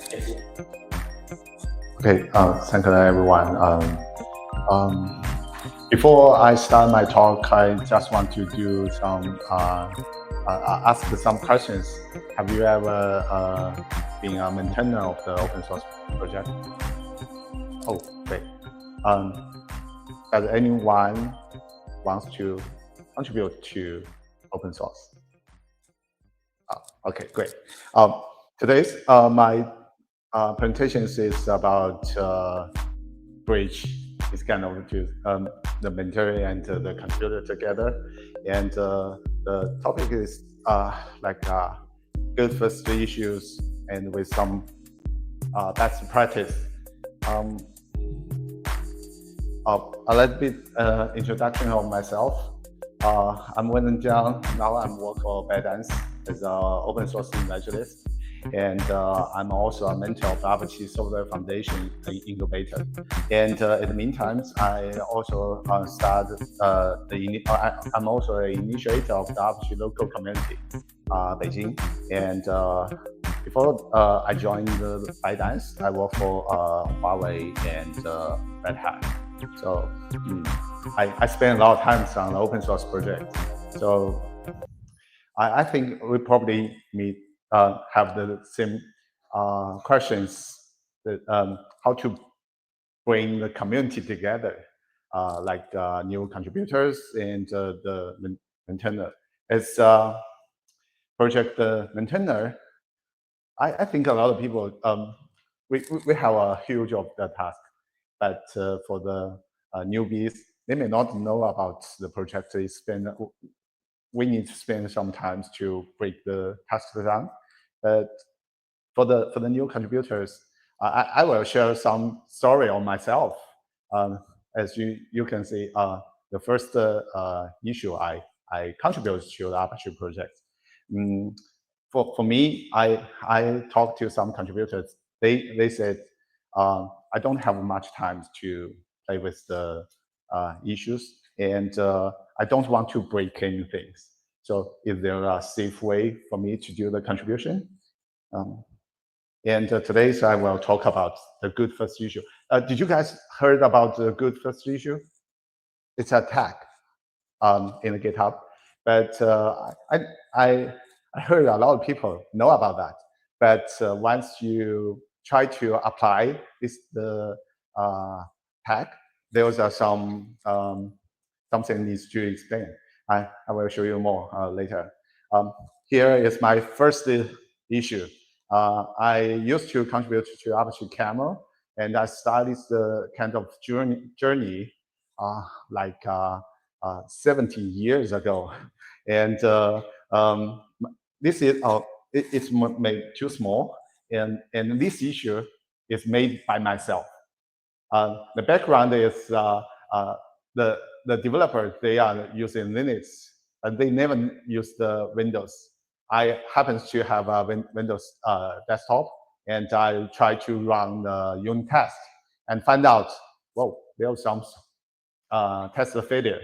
Okay, thank you everyone. Before I start my talk, I just want to do some ask some questions. Have you ever been a maintainer of the open source project? Oh, great. Does anyone wants to contribute to open source? Okay, great. Today's my presentation is about bridge is kind of to the mentor and the computer together, and the topic is like good first issues and with some best practice. A little bit introduction of myself. I'm Willem Jiang. Now I'm working for ByteDance as an open source evangelist. And I'm also a mentor of the Apache Software Foundation incubator. And in the meantime, I also I'm also an initiator of the Apache local community, Beijing. And before I joined the ByteDance, I worked for Huawei and Red Hat. So I spend a lot of time on the open source project. So I think we probably have the same questions that how to bring the community together, like new contributors and the maintainer. As project maintainer, I think a lot of people we have a huge of the task, but for the newbies, they may not know about the project. We need to spend some time to break the task down. But for the new contributors, I will share some story on myself. As you can see, the first issue I contributed to the Apache project. For me, I talked to some contributors. They said I don't have much time to play with the issues, and I don't want to break anything. So is there a safe way for me to do the contribution? And today, I will talk about the good first issue. Did you guys heard about the good first issue? It's a tag in the GitHub, but I heard a lot of people know about that. But once you try to apply the tag, there was something needs to explain. I will show you more later. Here is my first issue. I used to contribute to Apache Camel, and I started the kind of journey like 70 years ago. And this is it's made too small, and this issue is made by myself. The background is the developers, they are using Linux, and they never use the Windows. I happen to have a Windows desktop, and I try to run the unit test and find out, whoa, there's some test failure.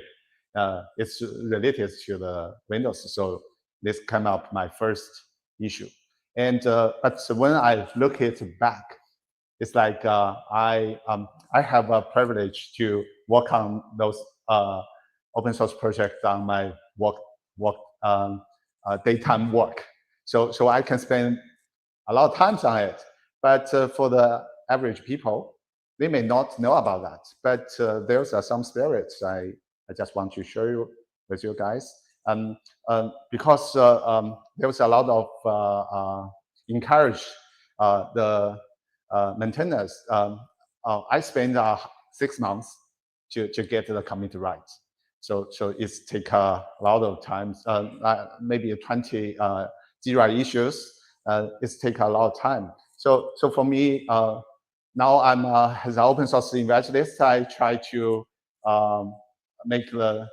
It's related to the Windows, so this came up my first issue. And but when I look it back, it's like I have a privilege to work on those open source projects on my daytime work. So I can spend a lot of time on it. But for the average people, they may not know about that. But there's some spirits I just want to share you with you guys. Because there was a lot of encourage the maintainers. I spent 6 months to get the commit right. So it's take a lot of time, maybe 20 Jira issues. It's take a lot of time. So for me, now I'm as an open source evangelist, I try to make the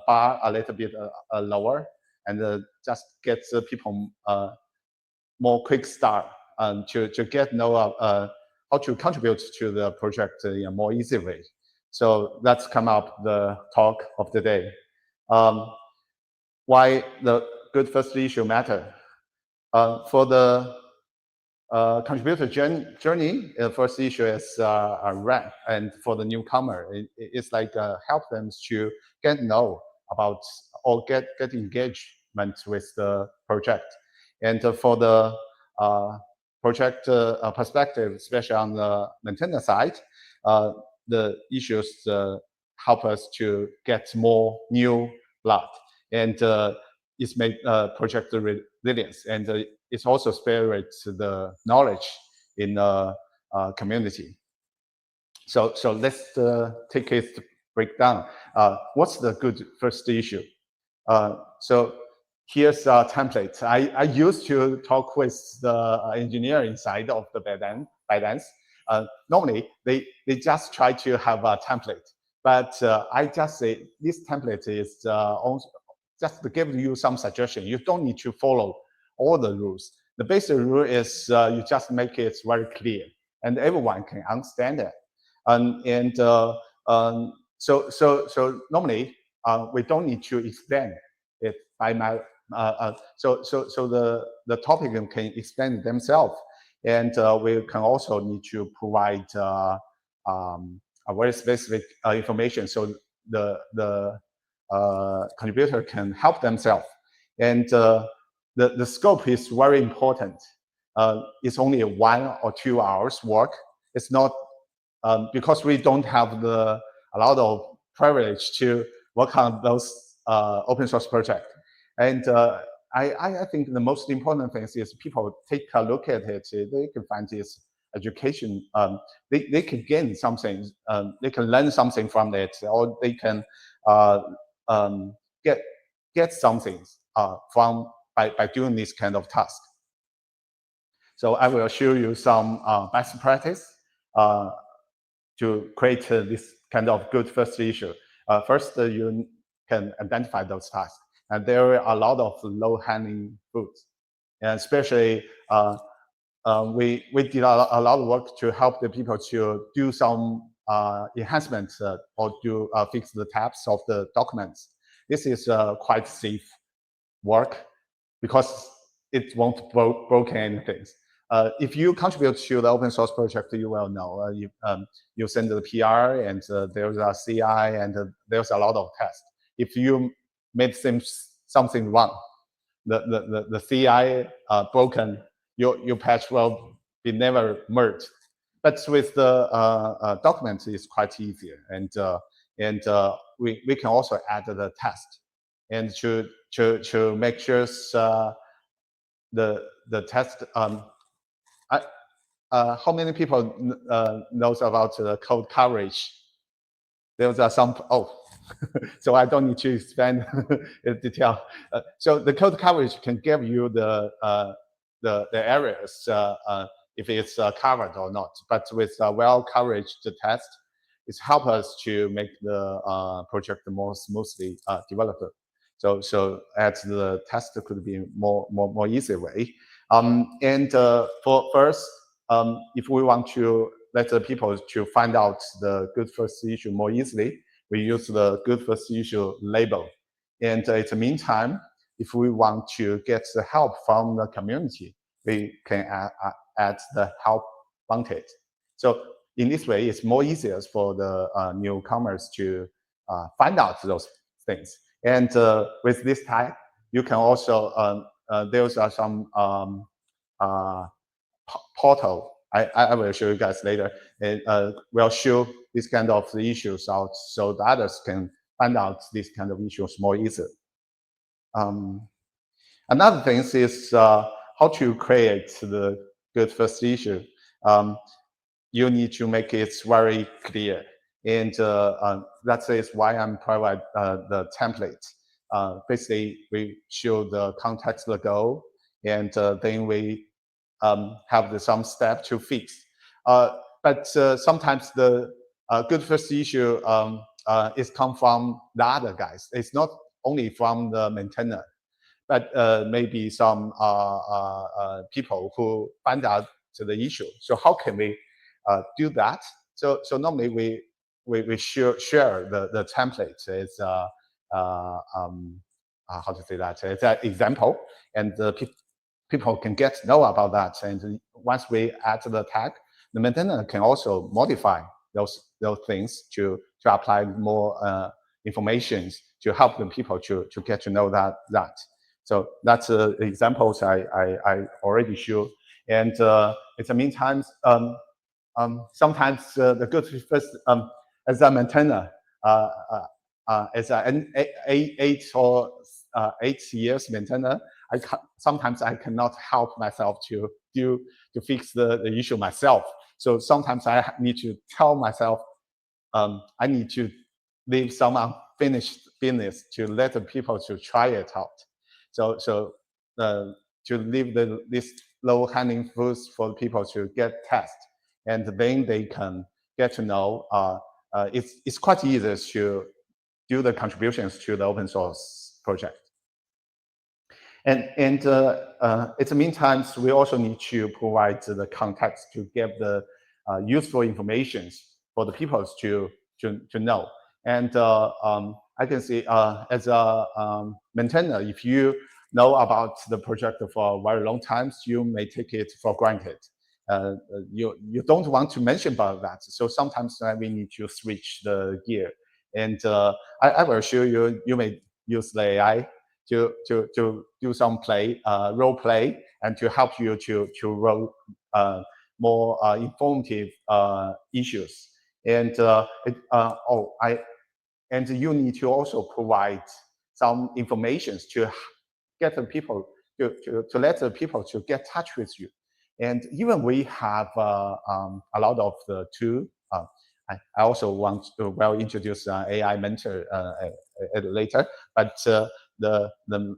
bar a little bit lower and just get the people more quick start to get know how to contribute to the project in a more easy way. So that's come up the talk of the day. Why the good first issue matter? For the contributor journey, first issue is a rank, and for the newcomer, it's like help them to get to know about or get engagement with the project. And for the project perspective, especially on the maintainer side, the issues help us to get more new blood, and it's made project resilience, and it also spreads the knowledge in the community. So let's take it breakdown. What's the good first issue? So here's a template. I used to talk with the engineering side of the ByteDance. Normally, they just try to have a template, but I just say this template is also just to give you some suggestion. You don't need to follow all the rules. The basic rule is you just make it very clear, and everyone can understand it. So normally we don't need to explain it by my so the topic can explain themselves, and we can also need to provide a very specific information so the contributor can help themselves. And the scope is very important. It's only 1 or 2 hours work. It's not because we don't have a lot of privilege to work on those open source projects. And I think the most important thing is people take a look at it. They can find this education. They can gain something. They can learn something from it, or they can get something from by doing this kind of task. So I will show you some best practice to create this kind of good first issue. First, you can identify those tasks. And there are a lot of low-hanging fruits. And especially, we did a lot of work to help the people to do some enhancements or to fix the tabs of the documents. This is quite safe work because it won't broken anything. If you contribute to the open source project, you will know. You send the PR, and there's a CI, and there's a lot of tests. If you made something wrong, the CI broken, your patch will be never merged. But with the document, it's quite easier, and we can also add the test, and to make sure the test. How many people knows about the code coverage? There's some, so I don't need to expand in detail. So the code coverage can give you the areas if it's covered or not. But with well coverage, the test, it's help us to make the project more smoothly developed. So at the test could be more easy way. And for first, if we want to let the people to find out the good first issue more easily, we use the good first issue label. And in the meantime, if we want to get the help from the community, we can add the help wanted. So in this way, it's more easier for the newcomers to find out those things. And with this tag, you can also, there's some portal. I will show you guys later. It will show this kind of issues out so the others can find out these kind of issues more easily. Another thing is how to create the good first issue. You need to make it very clear. And that is why I'm provide the template. Basically, we show the context, the goal, and then we have some step to fix. But sometimes the good first issue is come from the other guys. It's not only from the maintainer, but maybe some people who find out the issue. So how can we do that? So normally we share the template. It's how to say that? It's an example, and the people can get to know about that. And once we add the tag, the maintainer can also modify those things to apply more information to help the people to get to know that. So that's examples I already showed. And in the meantime, sometimes the good first as a maintainer, as an 8 years maintainer, sometimes I cannot help myself to fix the issue myself. So sometimes I need to tell myself I need to leave some unfinished business to let the people to try it out. So to leave this low-hanging fruits for people to get test, and then they can get to know. It's quite easy to do the contributions to the open source project. And in the meantime, we also need to provide the context to give the useful information for the people to know. And I can see as a maintainer, if you know about the project for a very long time, you may take it for granted. You don't want to mention about that. So sometimes we need to switch the gear. And I will show you, you may use the AI to do some role play, and to help you to role more informative issues. And and you need to also provide some information to get the people to let the people to get in touch with you. And even we have a lot of the tool. I also want to introduce AI mentor later, but the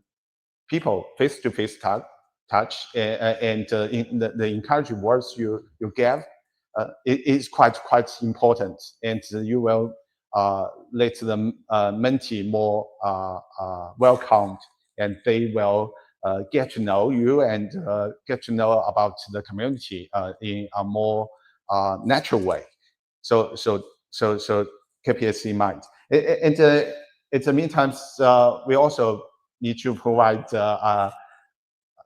people face-to-face touch and in the encouraging words you give it is quite important, and you will let the mentee more welcomed, and they will get to know you and get to know about the community in a more natural way. So keep this in mind. And in the meantime, we also need to provide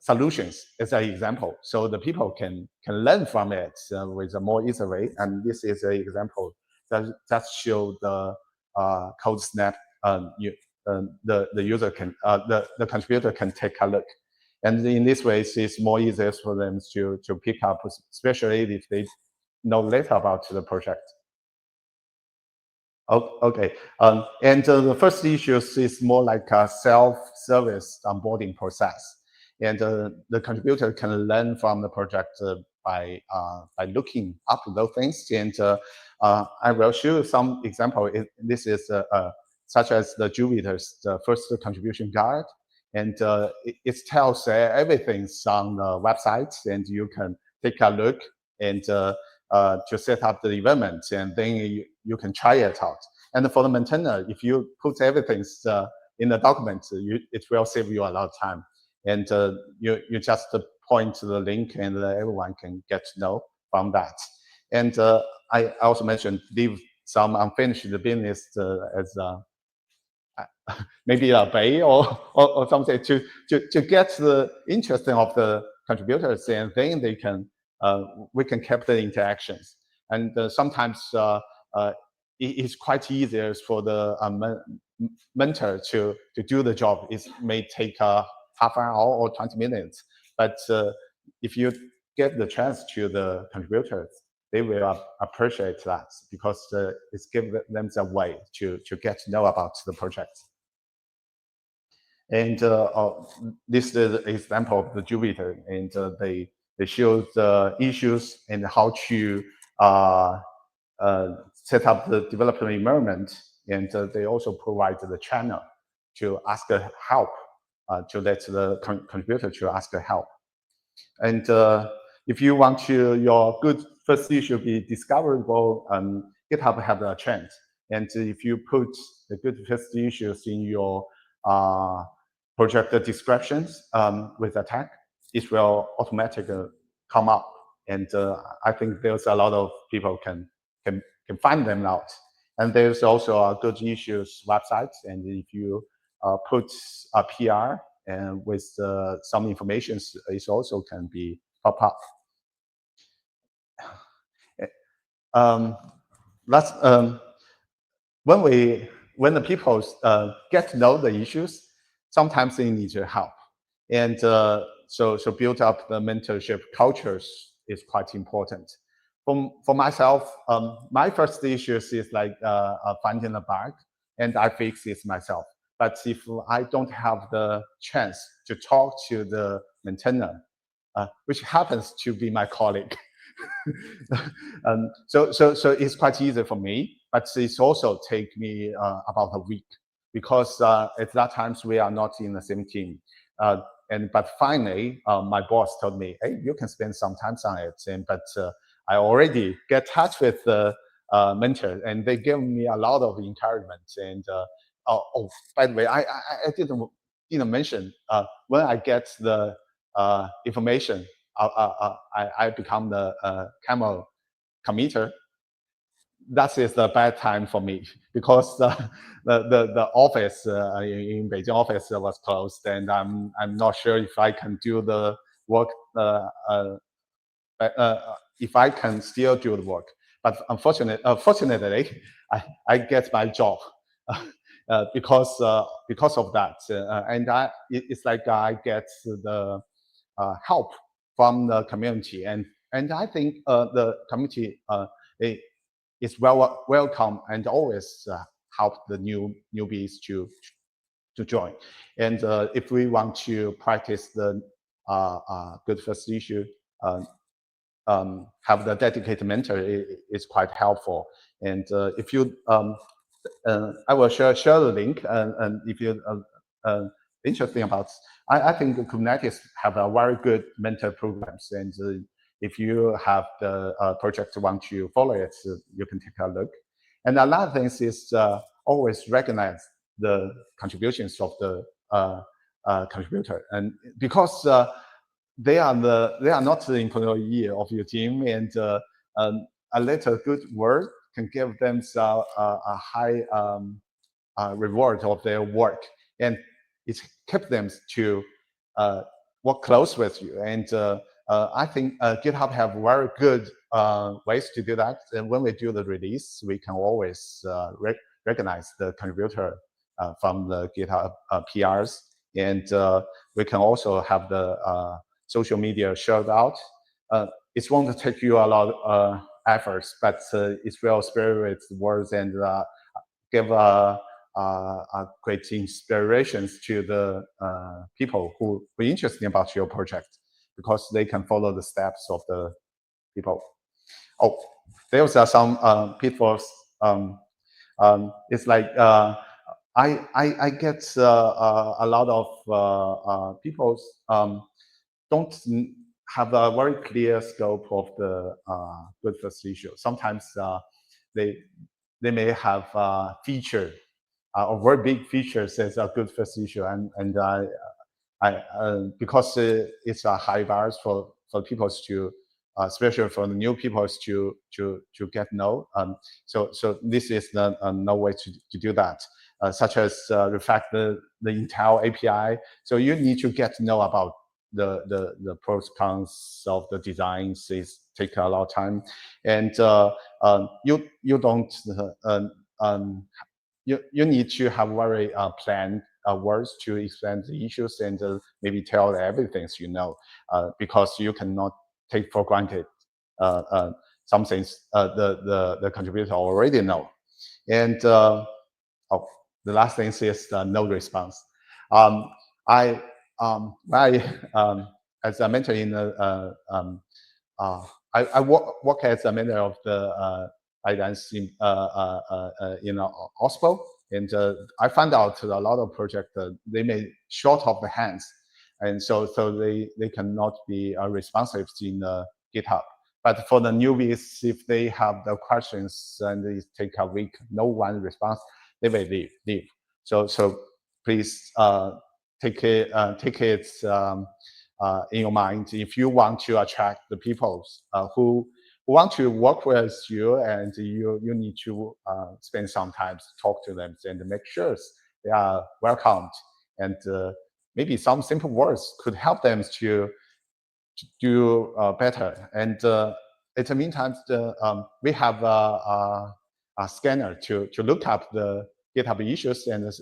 solutions as an example, so the people can learn from it with a more easy way. And this is an example that show the code snap. The user can the contributor can take a look, and in this way it's more easier for them to pick up, especially if they know later about the project. Okay, and the first issue is more like a self-service onboarding process, and the contributor can learn from the project by looking up those things. And I will show you some example. This is such as the Jupiter's the first contribution guide, and it tells everything on the website, and you can take a look and to set up the environment, and then you can try it out. And for the maintainer, if you put everything in the document, it will save you a lot of time. And you just point to the link, and everyone can get to know from that. And I also mentioned leave some unfinished business as maybe a bay or something to get the interest of the contributors, and then they can we can keep the interactions. And sometimes it's quite easier for the mentor to do the job. It may take half an hour or 20 minutes, but if you get the chance to the contributors, they will appreciate that, because it's give them the way to get to know about the project. And this is an example of the Jupiter, and they show the issues and how to set up the development environment, and they also provide the channel to ask help, to let the contributor to ask help. And if you want to your good first issue be discoverable, GitHub have a trend. And if you put the good first issues in your project descriptions with a tag, it will automatically come up. And I think there's a lot of people can find them out. And there's also a good issues website. And if you put a PR and with some information is also can be pop up. That's when the people get to know the issues, sometimes they need your help, and so build up the mentorship cultures is quite important. For myself, my first issues is like finding a bug, and I fix it myself. But if I don't have the chance to talk to the maintainer, which happens to be my colleague, so it's quite easy for me, but it's also take me about a week because at that times we are not in the same team. But finally, my boss told me, "Hey, you can spend some time on it." But I already get touch with the mentor, and they give me a lot of encouragement. And by the way, I didn't mention when I get the information, I become the camel committer. That is the bad time for me because the office in Beijing office was closed, and I'm not sure if I can do the work if I can still do the work. But fortunately, I get my job because of that, and it's like I get the help from the community, and I think the community is welcome and always help the newbies to join. And if we want to practice the good first issue, have the dedicated mentor is quite helpful. And if you, I will share the link, and if you interesting about, I think Kubernetes have a very good mentor programs, and if you have the project want to follow it, you can take a look. And another thing is always recognize the contributions of the contributor, and because they are not the employee of your team, and a little good word can give them a high reward of their work, and it kept them to work close with you. And I think GitHub have very good ways to do that. And when we do the release, we can always recognize the contributor from the GitHub PRs, and we can also have the social media shared out. It won't take you a lot of efforts, but it will spirit words and give great inspirations to the people who are interested about your project, because they can follow the steps of the people. Oh, there's some pitfalls. It's like I get a lot of people don't have a very clear scope of the good first issue. Sometimes they may have feature or very big features as a good first issue, and because it's a high bars for people to, especially for the new people to get know. So this is the no way to do that. Such as reflect the Intel API. So you need to get to know about the pros cons of the designs. Is take a lot of time, and you don't you need to have very planned words to explain the issues, and maybe tell everything you know, because you cannot take for granted some things the contributor already know. And oh, the last thing is no response. I as I mentioned in the I work as a member of the guidance in Oslo, and I found out a lot of projects they may short of the hands, and so they cannot be responsive in GitHub. But for the newbies, if they have the questions and they take a week, no one responds, they will leave. So please take it in your mind if you want to attract the people who want to work with you, and you need to spend some time to talk to them and make sure they are welcomed, and maybe some simple words could help them to do better. And in the meantime, we have a scanner to look up the GitHub issues, and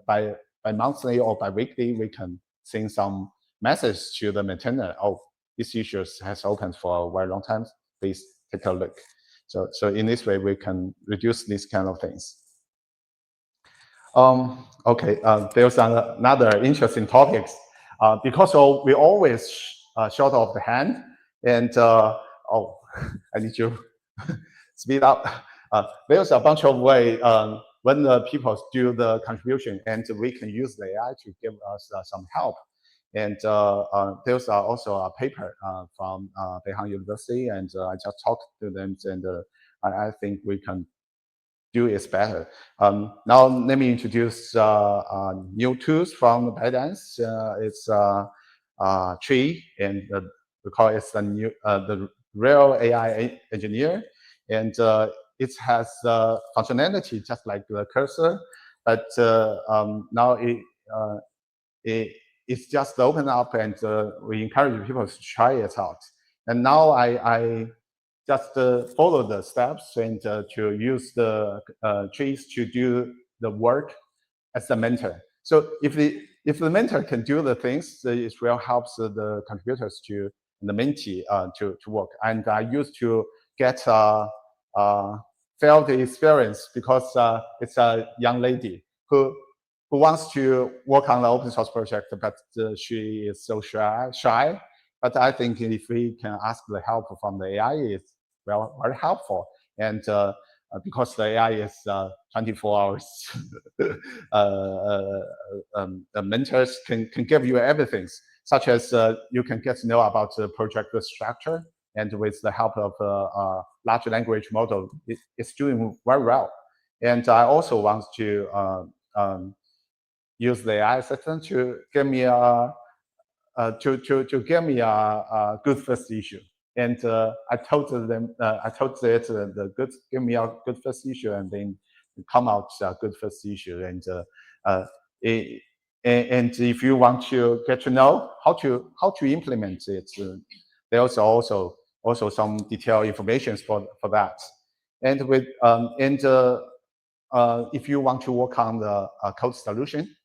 by monthly or by weekly, we can send some message to the maintainer. Oh, this issue has opened for a very long time. Please take a look. So in this way, we can reduce these kind of things. Okay, there's another interesting topics. Because we always short of the hand, and oh, I need to speed up. There's a bunch of way when the people do the contribution, and we can use the AI to give us some help. And there's also a paper from Beihang University, and I just talked to them, and I think we can do is better. Now let me introduce new tools from ByteDance. It's Tree, and we call it the real AI engineer, and it has functionality just like the cursor, but now it's just open up, and we encourage people to try it out. And now I just follow the steps and to use the trees to do the work as the mentor. So if the mentor can do the things, it will help the contributors to the mentee to work. And I used to get failed experience because it's a young lady who wants to work on the open source project, but she is so shy. But I think if we can ask the help from the AI, it's very helpful. And because the AI is 24 hours, mentors can give you everything, such as you can get to know about the project structure, and with the help of a large language model, it's doing very well. And I also want to use the AI assistant to give me a good first issue. And I told them, I told it give me a good first issue, and then come out a good first issue. And and if you want to get to know how to implement it, there's also some detailed information for that. And with if you want to work on the code solution,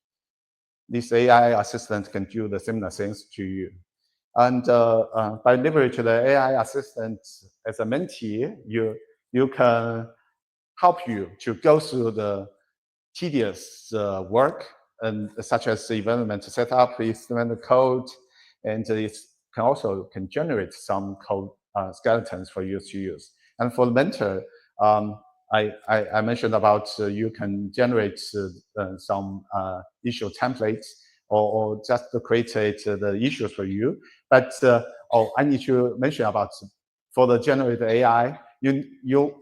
this AI assistant can do the similar things to you. And by leveraging the AI assistant as a mentee, you can help you to go through the tedious work, and such as development setup, instrument code, and it can also generate some code skeletons for you to use. And for the mentor, I mentioned about you can generate some issue templates, or just to create the issues for you. But I need to mention about for the generated AI, you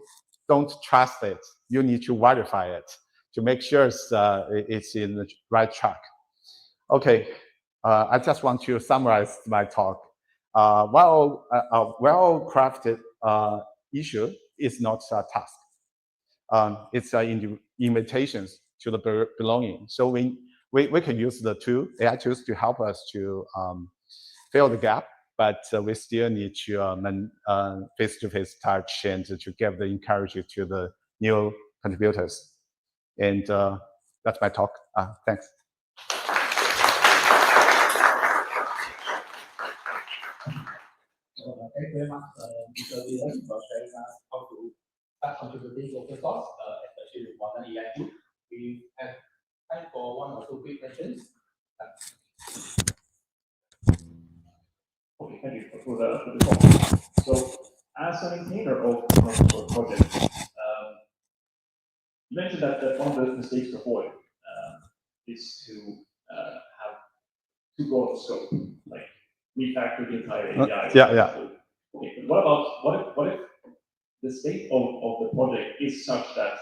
don't trust it. You need to verify it to make sure it's in the right track. Okay, I just want to summarize my talk. Well, a well-crafted issue is not a task. It's invitations to the belonging. So we can use the AI tools to help us to fill the gap, but we still need to face-to-face touch, and to give the encouragement to the new contributors. And that's my talk. Thanks. Thank you very much, Mr. Willem, for sharing us how to start contributing open source, especially with modern AI tools. We have time for one or two quick questions. Okay, thank you for the talk. So, as a maintainer of open source projects, you mentioned that one of the mistakes to avoid is to have too broad of scope, like refactor the entire API. Yeah. Okay, but what if the state of the project is such that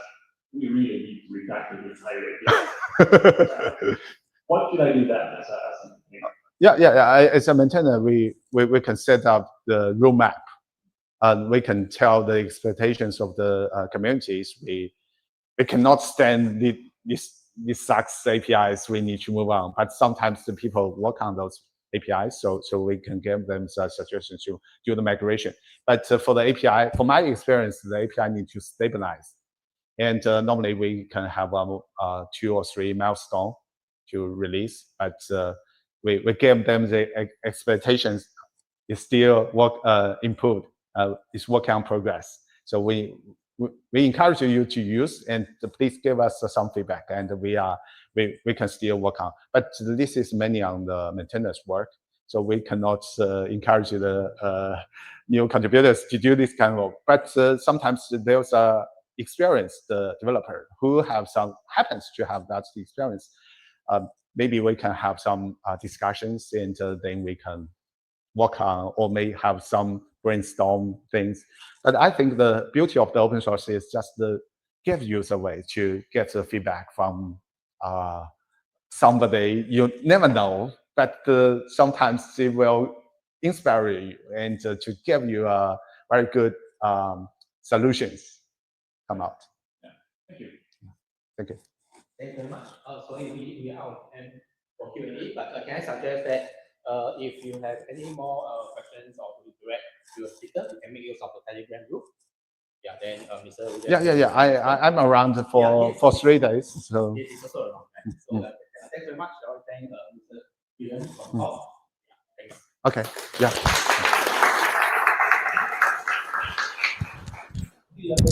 we really need to refactor the entire API? What should I do then as a maintainer? Yeah. As a maintainer, we can set up the roadmap, and we can tell the expectations of the communities. We cannot stand this sucks APIs, we need to move on. But sometimes the people work on those APIs, so we can give them suggestions to do the migration. But for the API, from my experience, the API need to stabilize. And normally we can have 2 or 3 milestones to release, but we give them the expectations. It's still improved. It's work on progress. So we encourage you to use, and please give us some feedback, and we can still work on. But this is mainly on the maintenance work, so we cannot encourage the new contributors to do this kind of work. But sometimes there's a experienced developer who happens to have that experience. Maybe we can have some discussions, and then we can work on, or may have some brainstorm things. But I think the beauty of the open source is just give you a way to get the feedback from somebody you never know, but sometimes it will inspire you and to give you a very good solutions come out. Yeah. Thank you. Thank you. Thank you very much. So we are out and for Q&A, but can I suggest that if you have any more questions or to direct to a speaker, you can make use of the Telegram group. Yeah, then Mr. Willem, Yeah. I'm around for 3 days. So it is also around. Right? So thanks very much. I will thank Mr. Willem for the talk. Yeah, thanks. Okay. Yeah.